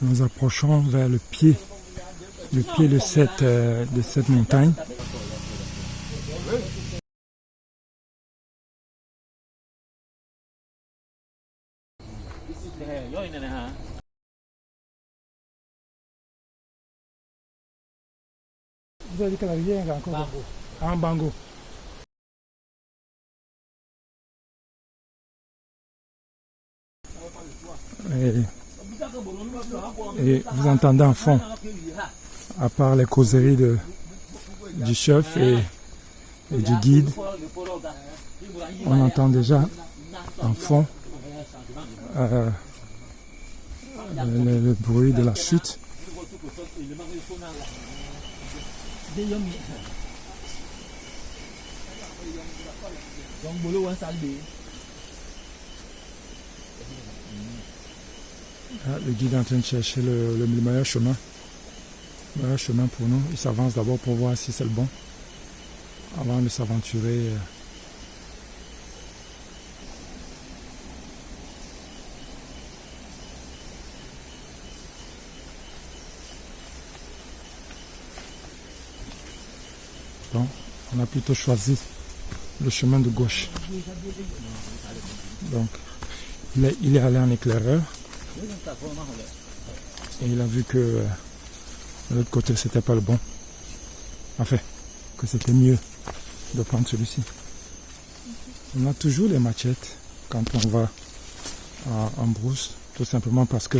Nous approchons vers le pied de cette montagne. Vous avez dit que la rivière est encore Bango. En Bango. Et vous entendez en fond, à part les causeries du chef et du guide, on entend déjà en fond le bruit de la chute. Le guide est en train de chercher le meilleur chemin. Le meilleur chemin pour nous. Il s'avance d'abord pour voir si c'est le bon, avant de s'aventurer. Bon, on a plutôt choisi le chemin de gauche. Donc, il est allé en éclaireur. Et il a vu que de l'autre côté c'était pas le bon. Enfin, que c'était mieux de prendre celui-ci. On a toujours les machettes quand on va en brousse, tout simplement parce que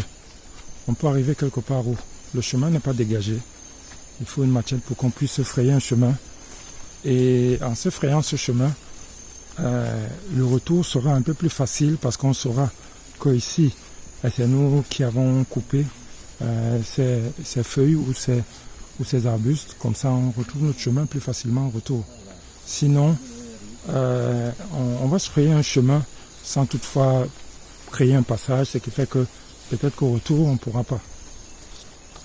on peut arriver quelque part où le chemin n'est pas dégagé. Il faut une machette pour qu'on puisse se frayer un chemin. Et en se frayant ce chemin, le retour sera un peu plus facile parce qu'on saura que ici, c'est nous qui avons coupé ces feuilles ou ces arbustes. Comme ça, on retrouve notre chemin plus facilement au retour. Sinon, on va se frayer un chemin sans toutefois créer un passage, ce qui fait que peut-être qu'au retour, on ne pourra pas.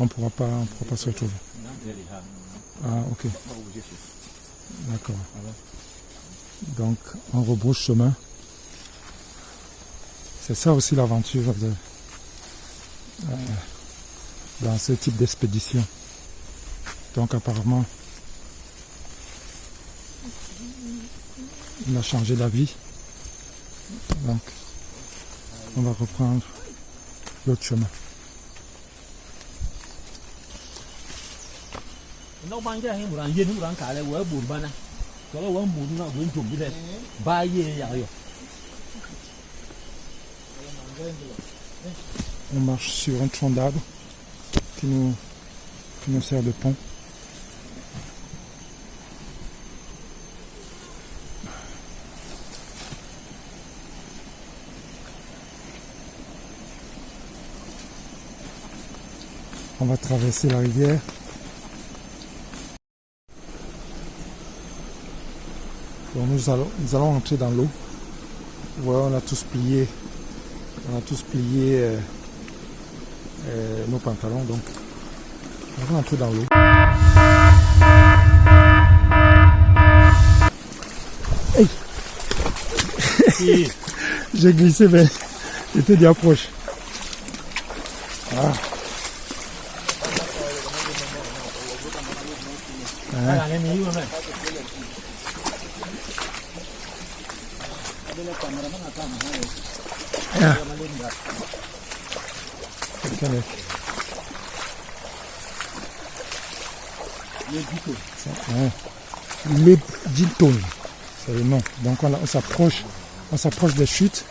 On pourra pas se retrouver. Ah, ok. D'accord. Donc, on rebrousse chemin. C'est ça aussi l'aventure dans ce type d'expédition. Donc apparemment, il a changé d'avis. Donc, on va reprendre l'autre chemin. On marche sur un tronc d'arbre qui nous sert de pont. On va traverser la rivière. Donc nous allons entrer dans l'eau. Voilà, on a tous plié nos pantalons, donc on va entrer dans l'eau. Hey. J'ai glissé, mais j'étais déjà proche. Ah. Ah. Ah. Les Gilton, c'est le nom. Donc on s'approche des chutes.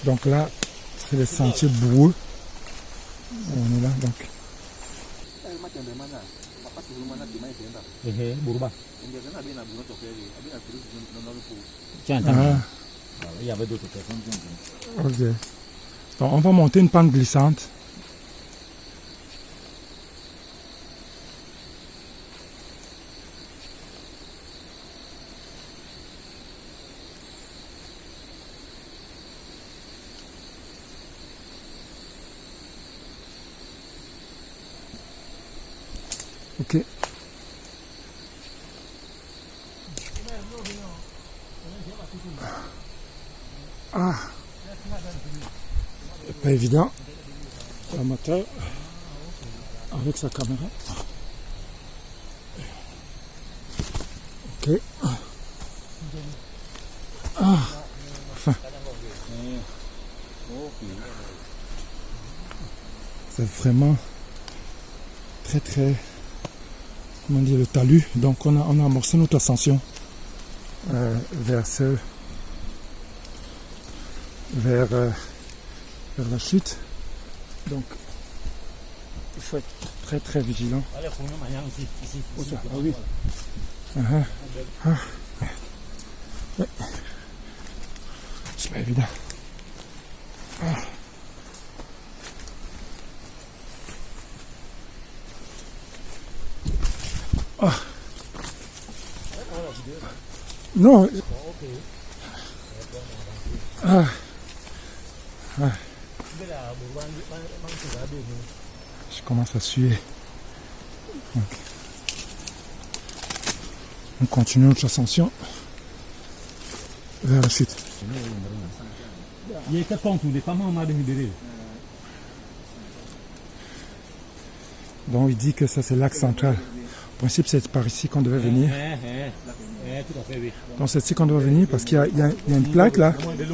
Donc là, c'est le sentier boueux. On est là, donc. Ah. Ok. Donc on va monter une pente glissante. Ok. Ah, c'est pas évident. L'amateur avec sa caméra. Ok. Ah, enfin. C'est vraiment très, comment dire, le talus. Donc on a amorcé notre ascension vers la chute. Donc il faut être très vigilant. Oh, ça, ah oui. Ah. Ouais. C'est pas évident. Ah. Ah. Non. Ah. Ah. Je commence à suer. Donc, on continue notre ascension vers la chute. Donc il dit que ça c'est l'axe central. En principe c'est par ici qu'on devait venir. Donc c'est ici qu'on doit venir parce qu'il y a une plaque là. Vous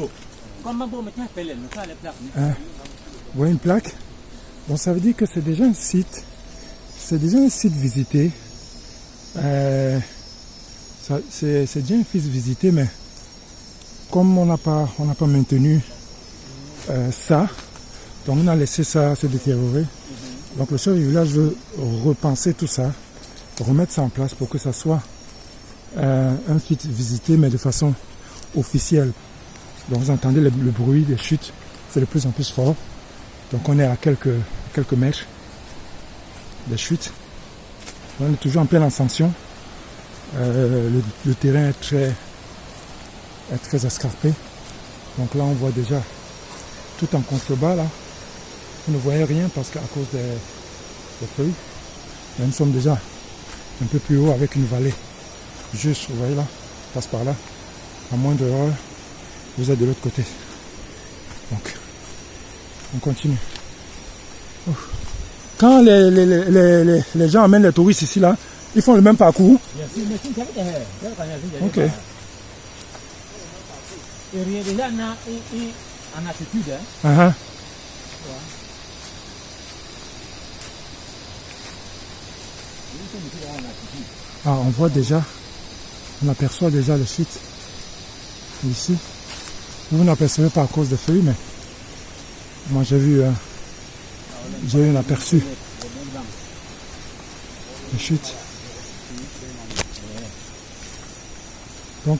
voyez une plaque? Donc ça veut dire que c'est déjà un site. C'est déjà un site visité. C'est déjà un site visité, mais comme on n'a pas maintenu ça, donc on a laissé ça se détériorer. Donc le chef du village veut repenser tout ça, remettre ça en place pour que ça soit un site visité, mais de façon officielle. Donc vous entendez le bruit des chutes, c'est de plus en plus fort. Donc on est à quelques mètres des chutes. On est toujours en pleine ascension. Le terrain est très escarpé. Donc là on voit déjà tout en contrebas là. Vous ne voyez rien parce qu'à cause des feuilles. Mais nous sommes déjà un peu plus haut avec une vallée. Juste, vous voyez là, passe par là. À moins de heure, vous êtes de l'autre côté. Donc, on continue. Quand les gens amènent les touristes ici là, ils font le même parcours. Ok. Uh-huh. Ah, on voit déjà, on aperçoit déjà le site ici. Vous n'apercevez pas à cause des feuilles, mais moi j'ai eu un aperçu de chute. Donc,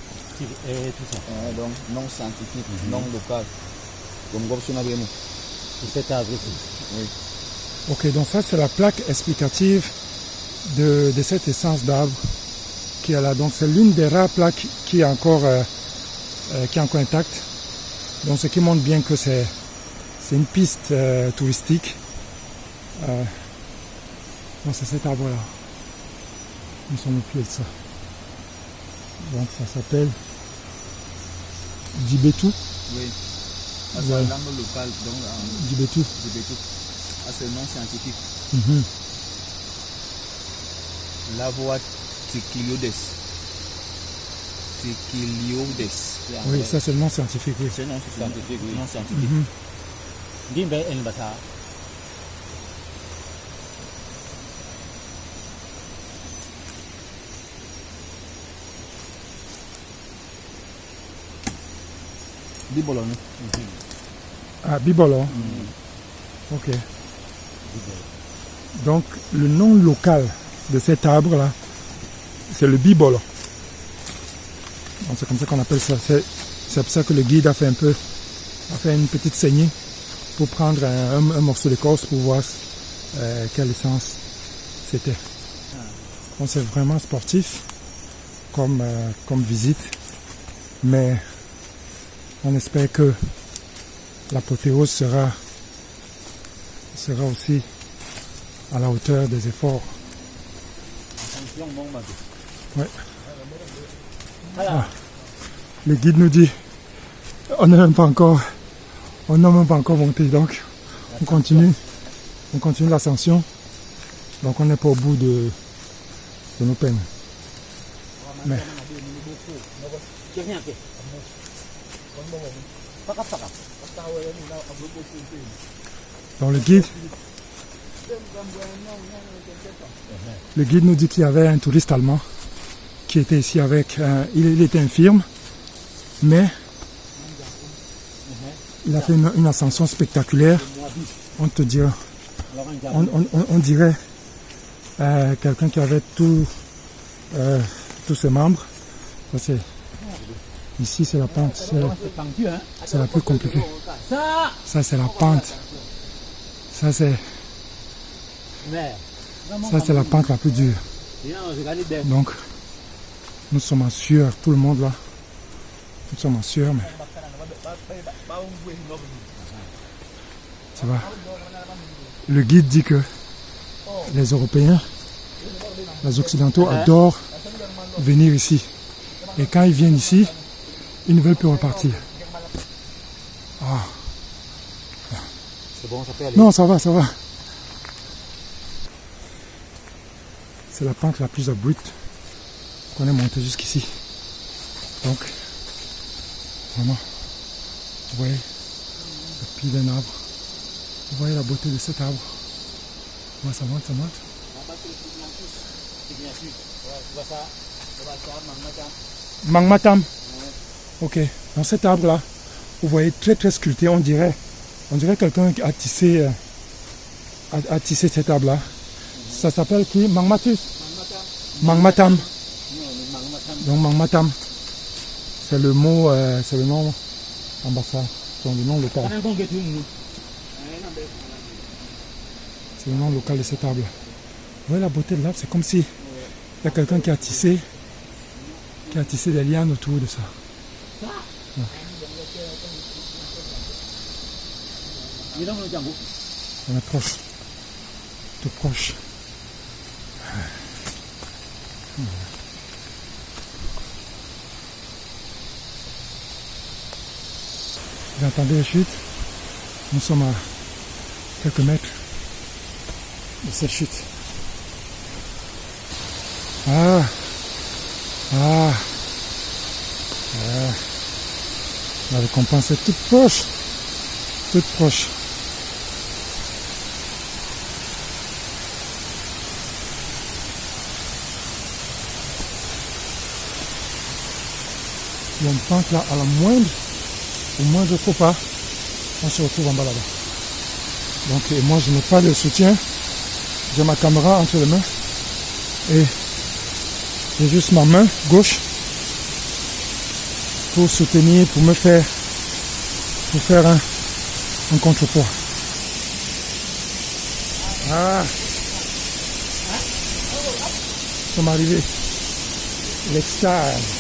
non scientifique, non local. Comme Gobsonabemo. C'est cet arbre ici. Oui. Ok, donc ça c'est la plaque explicative de cette essence d'arbre qui est là. Donc c'est l'une des rares plaques qui est encore intacte. Donc ce qui montre bien que c'est une piste touristique. Donc c'est cet arbre là. Nous sommes au pied de ça. Donc ça s'appelle Djibetou. Oui. C'est une langue locale. Djibetou. Ah, c'est le nom scientifique. Mm-hmm. Lavoie Tequiliodes. Oui, ça c'est le nom scientifique, oui. C'est le nom scientifique, oui. Nom scientifique. Bibolo. Ah, Bibolo. Ok. Donc le nom local de cet arbre là, c'est le Bibolo. Donc c'est comme ça qu'on appelle ça. C'est pour ça que le guide a fait une petite saignée pour prendre un morceau d'écorce pour voir quelle essence c'était. Donc c'est vraiment sportif comme visite, mais on espère que l'apothéose sera aussi à la hauteur des efforts Ouais. Ah. Le guide nous dit, on n'a même pas encore monté, donc on continue l'ascension. Donc on n'est pas au bout de nos peines. Mais donc le guide nous dit qu'il y avait un touriste allemand qui était ici avec, il était infirme, mais il a fait une ascension spectaculaire. On dirait quelqu'un qui avait tous ses membres. Ici c'est la pente, c'est la plus compliquée. Ça c'est la pente. Ça c'est la pente la plus dure. Donc nous sommes en sueur, tout le monde là. Nous sommes en sueur, mais ça va. Le guide dit que les Européens, les Occidentaux adorent venir ici. Et quand ils viennent ici, ils ne veulent plus repartir. Ah. C'est bon, ça peut aller. Non, ça va. C'est la pente la plus abrupte qu'on ait montée jusqu'ici. Donc, vraiment, vous voyez le pied d'un arbre. Vous voyez la beauté de cet arbre. Moi, ça monte. Mangmatam. Ok. Dans cet arbre-là, vous voyez très sculpté. On dirait quelqu'un qui a tissé cet arbre-là. Ça s'appelle qui? Mangmatus. Mangmatam. Donc Mangmatam, c'est le mot, c'est le nom ambassade, c'est le nom local. C'est le nom local de cet arbre. Vous voyez la beauté de l'arbre, c'est comme si il y a quelqu'un qui a tissé des lianes autour de ça. Donc. On est proche, tout proche. Vous entendez les chutes? Nous sommes à quelques mètres de cette chute. La récompense est toute proche. Il y a une pente là, au moindre faux pas, on se retrouve en bas là-bas. Donc moi je n'ai pas de soutien, j'ai ma caméra entre les mains et j'ai juste ma main gauche pour soutenir, pour faire un contrepoids. Nous sommes arrivés. L'extase.